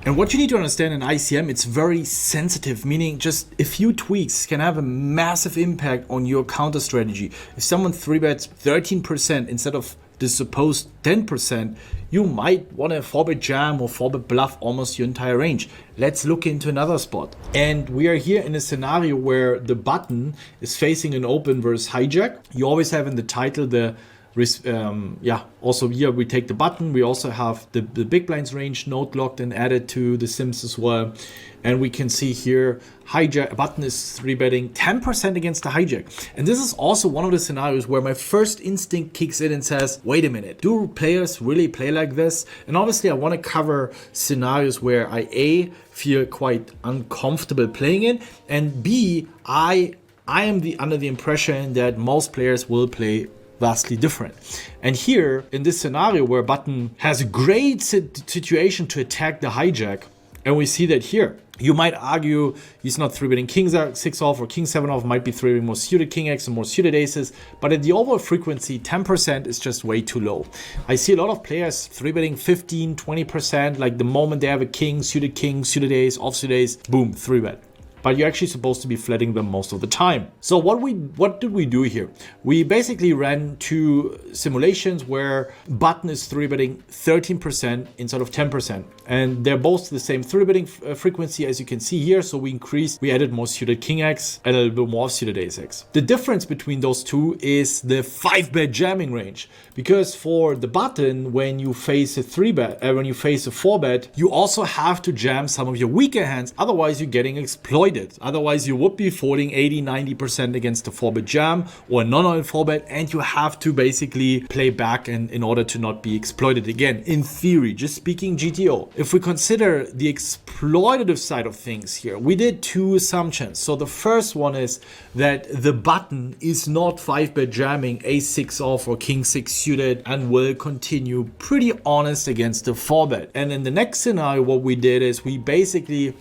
And what you need to understand in ICM, it's very sensitive, meaning just a few tweaks can have a massive impact on your counter strategy. If someone 3-bets 13% instead of the supposed 10%, you might want to 4-bet jam or 4-bet bluff almost your entire range. Let's look into another spot. And we are here in a scenario where the button is facing an open versus hijack. You always have in the title the also here we take the button. We also have the big blinds range node locked and added to the sims as well. And we can see here hijack button is 3-betting 10% against the hijack. And this is also one of the scenarios where my first instinct kicks in and says, wait a minute, do players really play like this? And obviously I want to cover scenarios where I feel quite uncomfortable playing in, and B, I am under the impression that most players will play vastly different. And here in this scenario where button has a great situation to attack the hijack, and we see that here, you might argue he's not 3-betting king 6 off or king 7 off, might be 3-betting more suited king x and more suited aces, but at the overall frequency 10% is just way too low. I see a lot of players 3-betting 15, 20%, like the moment they have a king, suited ace, offsuited ace, boom, 3-bet. But you're actually supposed to be flatting them most of the time. So what did we do here? We basically ran two simulations where button is 3-betting 13% instead of 10%. And they're both the same 3-betting frequency as you can see here. So we added more suited king x and a little bit more suited ace x. The difference between those two is the 5-bet jamming range. Because for the button, when you face a 3-bet, when you face a 4-bet, you also have to jam some of your weaker hands. Otherwise, you're getting exploited. Otherwise, you would be folding 80-90% against a 4-bet jam or a non-oil 4-bet, and you have to basically play back in order to not be exploited. Again, in theory, just speaking GTO. If we consider the exploitative side of things here, we did two assumptions. So the first one is that the button is not 5-bet jamming ace 6 off or king 6 suited and will continue pretty honest against the 4-bet. And in the next scenario, what we did is we basically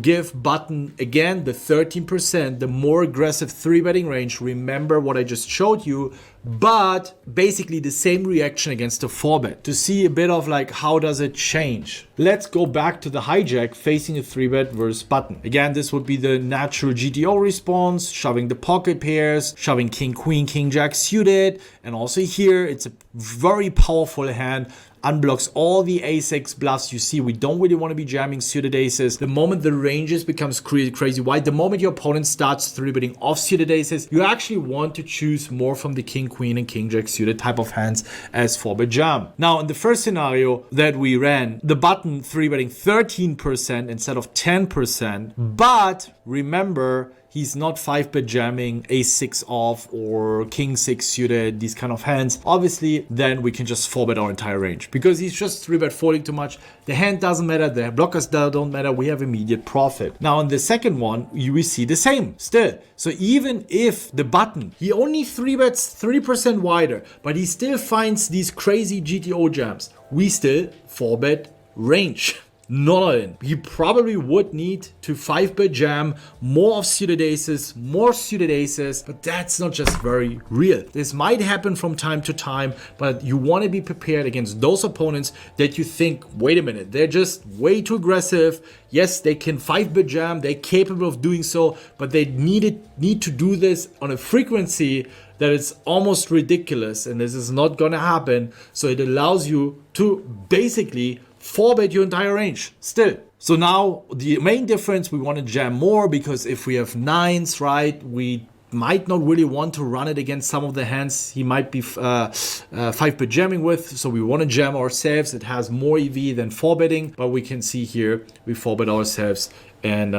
give button again the 13%, the more aggressive 3-betting range. Remember what I just showed you, but basically the same reaction against the 4-bet to see a bit of like how does it change. Let's go back to the hijack facing a 3-bet versus button. Again, this would be the natural GTO response, shoving the pocket pairs, shoving king queen, king jack suited, and also here it's a very powerful hand. Unblocks all the ace-x bluffs. You see, we don't really want to be jamming suited aces. The moment the ranges becomes crazy wide, the moment your opponent starts 3-betting off suited aces, you actually want to choose more from the king, queen, and king jack suited type of hands as 4-bet jam. Now, in the first scenario that we ran, the button 3-betting 13% instead of 10%, but remember, he's not 5-bet jamming ace 6 off or king 6 suited, these kind of hands. Obviously, then we can just 4-bet our entire range because he's just 3-bet folding too much. The hand doesn't matter, the blockers don't matter, we have immediate profit. Now, in the second one, we see the same still. So even if the button, he only 3-bets 3% wider, but he still finds these crazy GTO jams, we still 4-bet range. Not all in. He probably would need to 5-bet jam more of suited aces, more suited aces, but that's not just very real. This might happen from time to time, but you want to be prepared against those opponents that you think, wait a minute, they're just way too aggressive. Yes, they can 5-bet jam, they're capable of doing so, but they need to do this on a frequency that is almost ridiculous, and this is not gonna happen. So it allows you to basically 4-bet your entire range still. So now the main difference, we want to jam more because if we have 9s, right, we might not really want to run it against some of the hands he might be 5-bet jamming with. So we want to jam ourselves. It has more EV than 4-betting, but we can see here we 4-bet ourselves and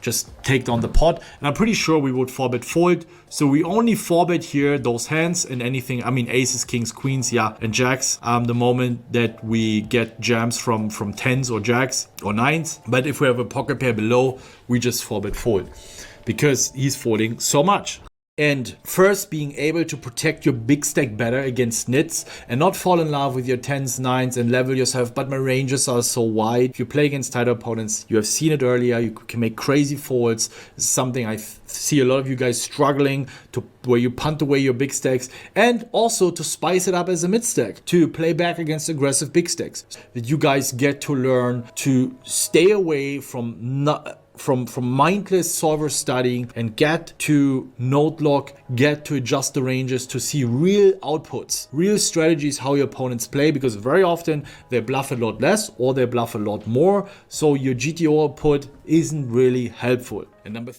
just take down the pot. And I'm pretty sure we would 4-bet fold. So we only 4-bet here those hands and anything, I mean aces, kings, queens, and jacks. The moment that we get jams from 10s or jacks or 9s. But if we have a pocket pair below, we just 4-bet fold because he's folding so much. And first, being able to protect your big stack better against nits and not fall in love with your 10s, 9s and level yourself, but my ranges are so wide. If you play against tighter opponents, you have seen it earlier, you can make crazy folds. This is something I see a lot of you guys struggling to, where you punt away your big stacks, and also to spice it up as a mid stack, to play back against aggressive big stacks. That you guys get to learn to stay away from mindless solver studying and get to node lock, get to adjust the ranges to see real outputs, real strategies how your opponents play, because very often they bluff a lot less or they bluff a lot more, so your GTO output isn't really helpful. And number